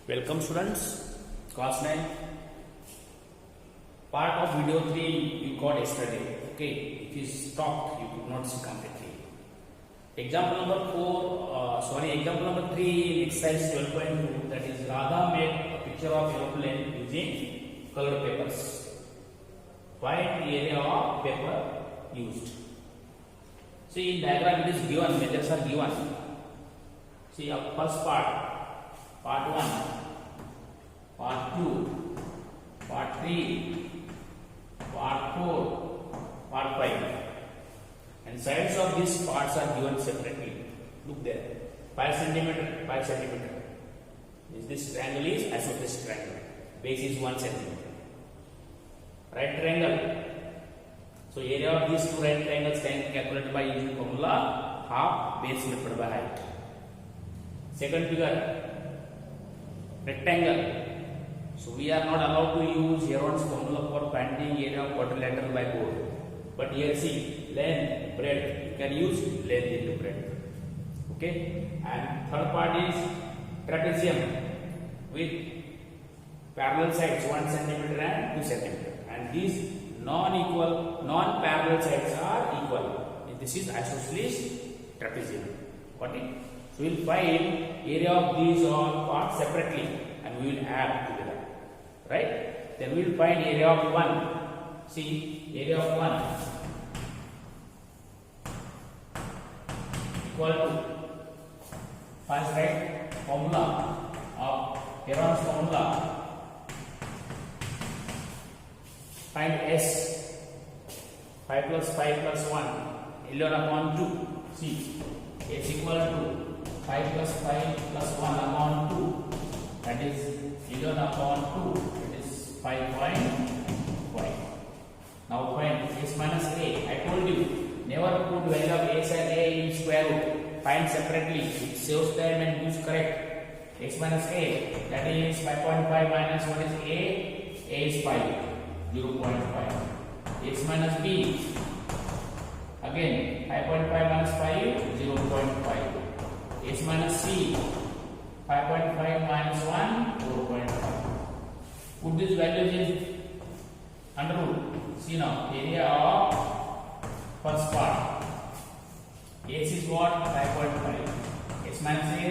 Welcome students, class 9. Part of video 3 you got yesterday. Okay, it is stopped, you could not see completely. Example number 3 in exercise 12.2, that is Radha made a picture of aeroplane using colored papers. Find the area of paper used. See, in diagram it is given, measures are given. See, first part 1, part 2, part 3, part 4, part 5. And sides of these parts are given separately. Look there, 5 centimeter, 5 centimeter. This triangle is isosceles triangle. Base is 1 centimeter. Right triangle. So area of these two right triangles can be calculated by using formula half base divided by height. Second figure, rectangle. So we are not allowed to use Heron's formula for finding area of quadrilateral by board. But here see, length, breadth, you can use length into breadth. Okay. And third part is trapezium with parallel sides 1 centimeter and 2 centimeter. And these non-parallel sides are equal. This is isosceles trapezium. Got it? So we will find area of these all parts separately and we will add together. Right? Then we will find area of 1. See, area of 1 equal to first right formula of Heron's formula. Find S. 5 plus 5 plus 1, 11 upon 2. See, S equal to 5 plus 5 plus 1 upon 2, that is 11 upon 2, that is 5.5. Now find S minus A. I told you, never put value of S and A in square root. Find separately. It saves time and gives correct. S minus A, that is 5.5 minus what is A? A is 5, 0.5. S minus B, again 5.5 minus 5, 0.5. S minus C, 5.5 minus 1, 4.5. Put these values in under root. See now, area of first part. S is what? 5.5. S minus A,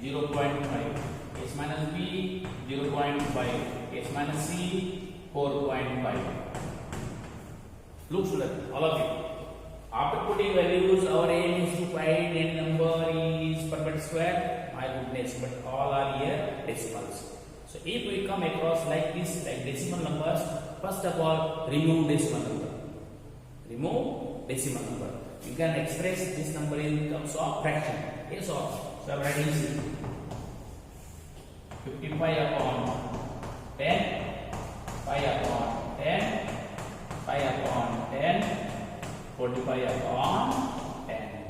0.5. S minus B, 0.5. S minus C, 4.5. Look students, all of you. After putting values, our aim is to find any number is perfect square. My goodness, but all are here decimals. So if we come across like this, like decimal numbers, first of all, remove decimal number. Remove decimal number. You can express this number in terms of fraction. Yes or no? So I am writing 55 upon 10, 5 upon 10, 5 upon 10. 45 upon 10.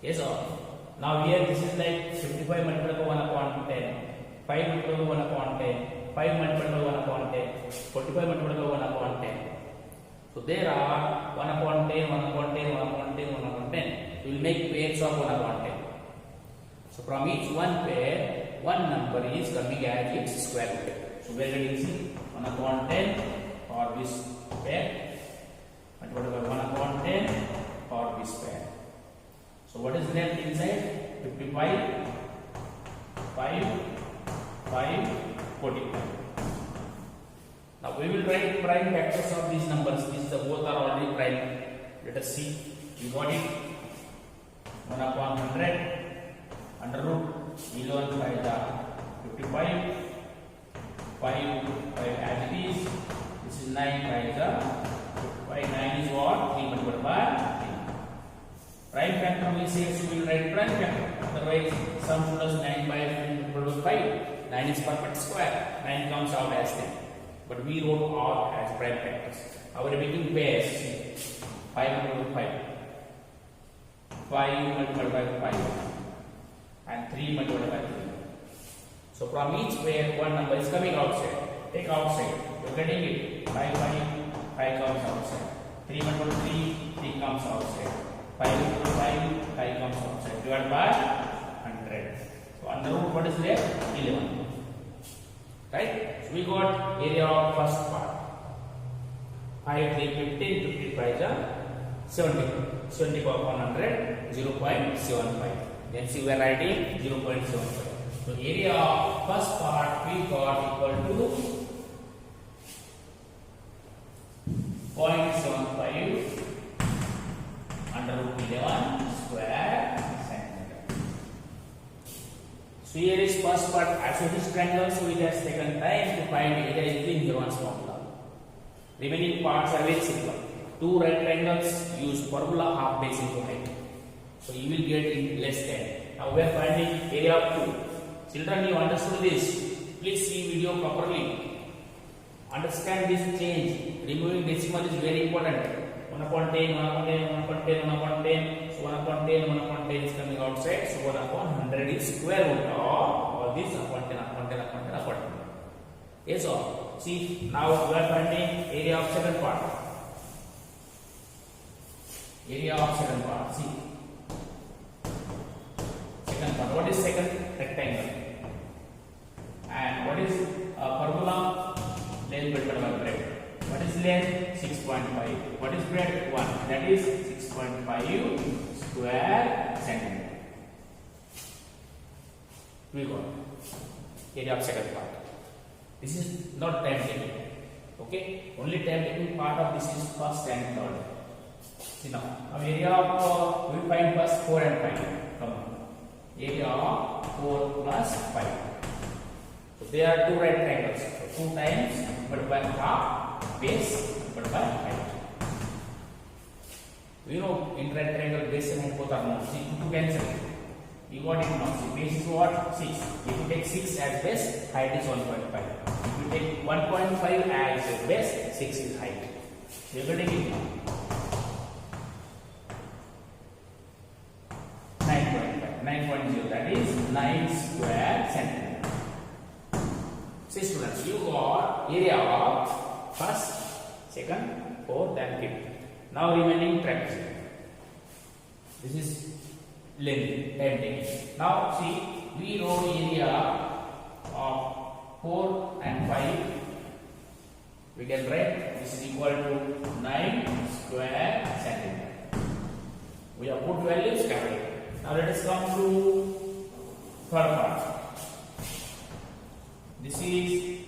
Yes or no? Now here this is like 55 multiplied by 1 upon 10, 5 multiplied by 1 upon 10, 5 multiplied by 1 upon 10, 45 multiplied by 1 upon 10. So there are 1 upon 10, 1 upon 10, 1 upon 10, 1 upon 10. We will make pairs of 1 upon 10. So from each one pair, one number is coming as its square root. So we are getting see 1 upon 10 for this pair. Multiplied by 1 upon 10 for this pair. So what is left inside? 55, 5, 5, 45. Now we will write prime factors of these numbers. These both are already prime. Let us see. You got it? 1 upon 100 under root 11 by the 55, 5 as it is. This is 9 by the 9 is what? 3 multiplied by 3. Prime factor we say, so we will write prime factor. Otherwise, some students 9 by 3 multiplied by 5. 9 is perfect square. 9 comes out as 10. But we wrote all as prime factors. Our making pairs. 5 multiplied by 5. 5 multiplied by 5. And 3 multiplied by 3. So from each pair, one number is coming outside. Take outside. You are getting it. 5 comes outside. 3 multiplied by 3 comes outside. 5 multiplied by 5 comes outside. Divided by 100. So under root what is there? 11. right? So we got area of first part. 5, 3, 15, 15 5 70. 70 power 100, 0.75. Then see we are writing 0.75. So area of first part we got equal to 0.75 under root 11 square centimeter. So here is first part isosceles triangle, so it has taken time to find area using Jevons formula. Remaining parts are very simple. Two right triangles use formula half base into height. So you will get in less than. Now we are finding area of 2. Children, you understood this. Please see video properly. Understand this change. Removing decimal is very important. 1 upon 10, 1 upon 10, 1 upon 10, 1 upon 10. So 1 upon 10, 1 upon 10 is coming outside. So 1 upon 100 is square root of all these upon 10, upon 10, upon 10, upon 10. Yes or? See, now we are finding area of second part. Area of second part. See. Second part. What is second? Rectangle. And what is formula? Length divided by breadth. What is length? 6.5. What is breadth? 1. That is 6.5 square centimeter. We got area of second part. This is not time taking. Okay? Only time taking part of this is first and third. See now. Area of we find first 4 and 5. Come on. Area of 4 plus 5. So there are two right triangles. So 2 times divided by half base divided by height. You know in right triangle base and height both are known. See 2 cancel. You got it now. See base is what? 6. If you take 6 as base, height is 1.5. If you take 1.5 as base, 6 is height. You are getting it now. 9.5. 9.0. That is 9 square centimeter. See students, you got area of first, second, fourth and fifth. Now remaining trapezium. This is length, time taking. Now see, we know area of 4 and 5. We can write this is equal to 9 square centimeter. We have put values, calculate. Now let us come to third part. This is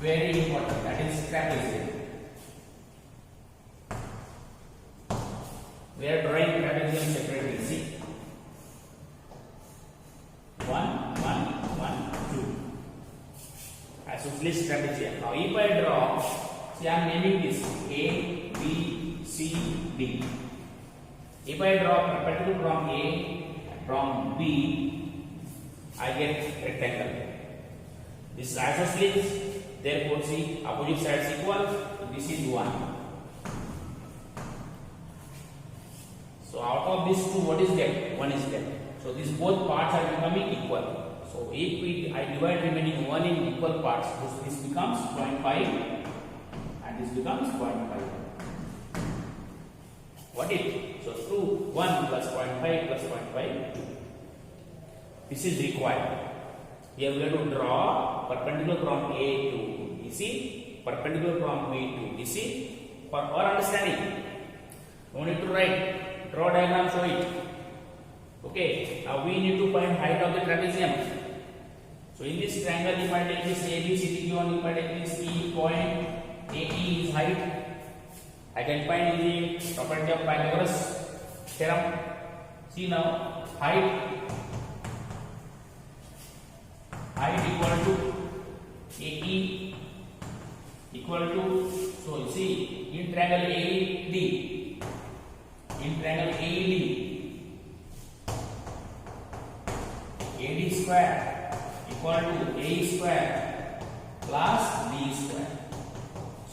very important. That is trapezium. We are drawing trapezium separately. See. 1, 1, 1, 2. Isosceles trapezium. Now, if I draw, see, I am naming this A, B, C, D. If I draw perpendicular from A and from B, I get rectangle. This is isosceles. Therefore, see, opposite sides equal. This is 1. So, out of these two, what is left? 1 is left. So these both parts are becoming equal. So if I divide remaining 1 in equal parts, this becomes 0.5 and this becomes 0.5. What it? So 2, 1 plus 0.5 plus 0.5. This is required. Here we have to draw perpendicular from A to BC, perpendicular from B to BC. For our understanding, no need to write. Draw diagram, show it. Okay, now we need to find height of the trapezium. So in this triangle, if I take this ABCD given, if I take this E point, AE is height. I can find the property of Pythagoras theorem. See now, height equal to AE equal to, so you see, in triangle AED, in triangle AED, AD square equal to A square plus B square.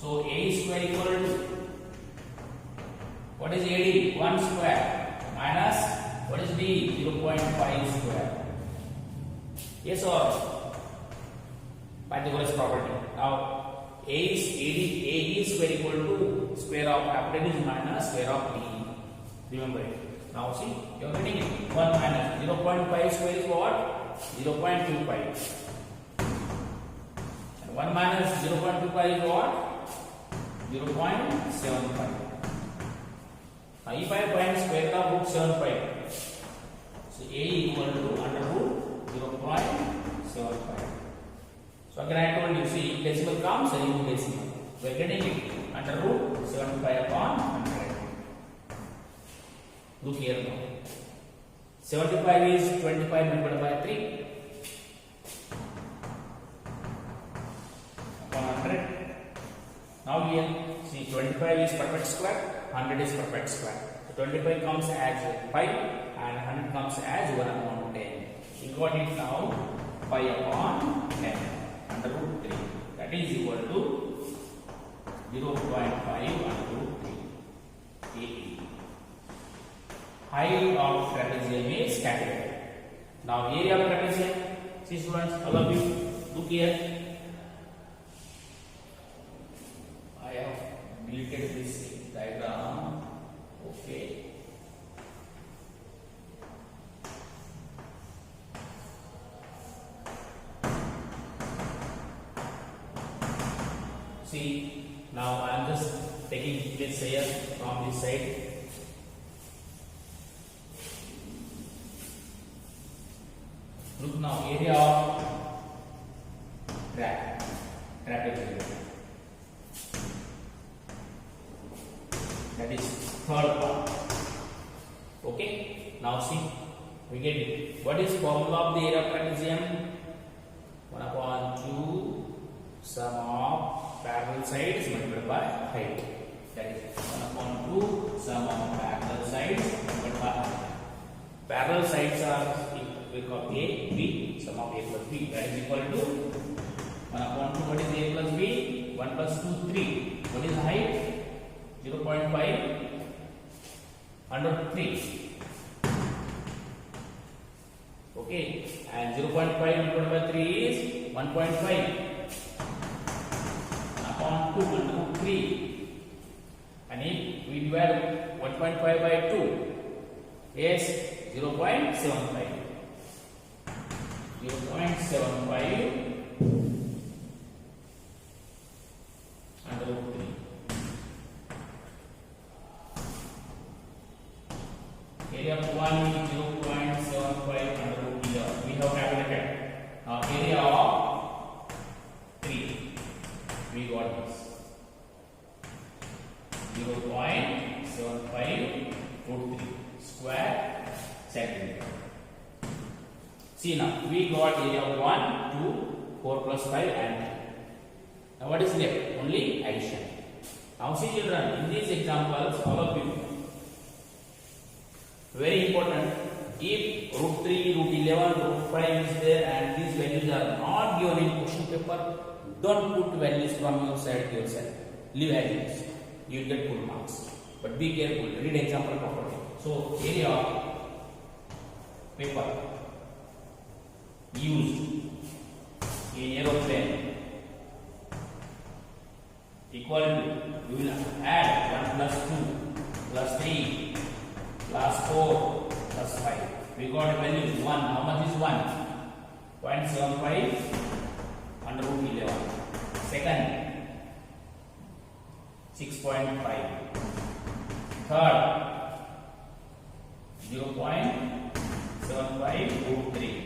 So A square equal to, what is AD? 1 square minus, what is B? 0.5 square. Yes or? Pythagoras property. Now AD square equal to square of hypotenuse minus square of B. Remember it. Now see, you are getting it. 1 minus 0.5 square is what? 0.25. 1 minus 0.25 is what? 0.75. Now if I find square root of 75, so A equal to under root 0.75. So again I told you, see, decimal comes and you decimal. We are getting it under root 75 upon 100. Look here now. 75 is 25 multiplied by 3 upon 100. Now here, see, 25 is perfect square, 100 is perfect square. So 25 comes as 5 and 100 comes as 1 upon 10. You got it now, 5 upon 10 under root 3. That is equal to 0.5 under root 3. AE. Height of trapezium is capital. Now area of trapezium, see students, all of you, look here. I have deleted this diagram. Okay. See, now I am just taking this here from this side. Look now, area of trapezium. That is third part. Okay. Now see, we get it. What is formula of the area of trapezium? 1 upon 2 sum of parallel sides multiplied by height. That is 1 upon 2 sum of parallel sides multiplied by height. Parallel sides are equal to A, B, sum of A plus B. That is equal to 1 upon 2. What is A plus B? 1 plus 2, 3. What is the height? 0.5 under 3. Okay, and 0.5 multiplied by 3 is 1.5 upon 2 under 3. And if we divide 1.5 by 2, is 0.75. 0.75 under root 3. Area of 1 is 0.75 under root 3. We have calculated. Now area of 3. We got this. 0.75 root 3 square centimeter. See now, we got area of 1, 2, 4 plus 5 and 3. Now what is left? Only addition. Now see children, in these examples, all of you, very important, if root 3, root 11, root 5 is there and these values are not given in question paper, don't put values from your side yourself. Leave as it is. You will get full marks. But be careful, read example properly. So area of paper used in aeroplane equal to, we will add 1 plus 2 plus 3 plus 4 plus 5. We got value 1. How much is 1? 0.75 under root 11. Second, 6.5. Third, 0.75 root 3.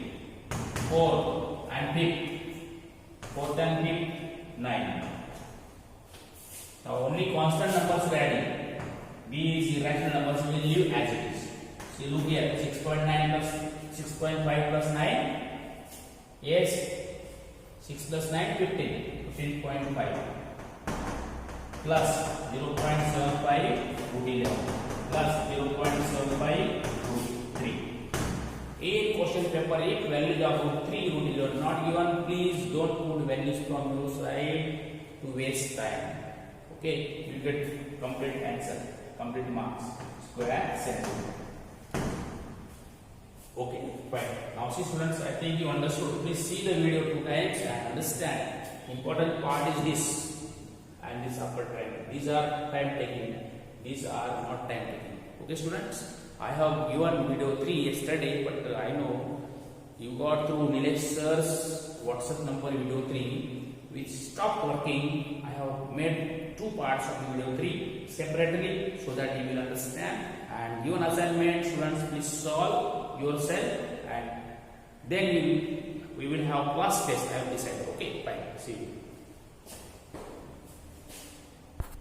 Fourth and fifth. Fourth and fifth, 9. Now only constant numbers we are adding. These irrational numbers we will leave as it is. See, look here, 6.9 plus 6.5 plus 9. Yes, 6 plus 9, 15. 15.5 plus 0.75 root 11 plus 0.75 root 3. In question paper, if values of root 3 root 11 not given, please don't put values from your side to waste time. Okay, you will get complete answer, complete marks, square centimeter. Okay, fine. Now see students, I think you understood. Please see the video 2 times and understand. Important part is this and this upper triangle. These are time taking. These are not time taking. Okay students, I have given video 3 yesterday, but I know you got through Nilesh sir's WhatsApp number video 3. We we stop working. I have made two parts of video 3 separately so that you will understand. And given assignment, students, please solve yourself, and then we will have class test. I have decided. Okay, fine. See you.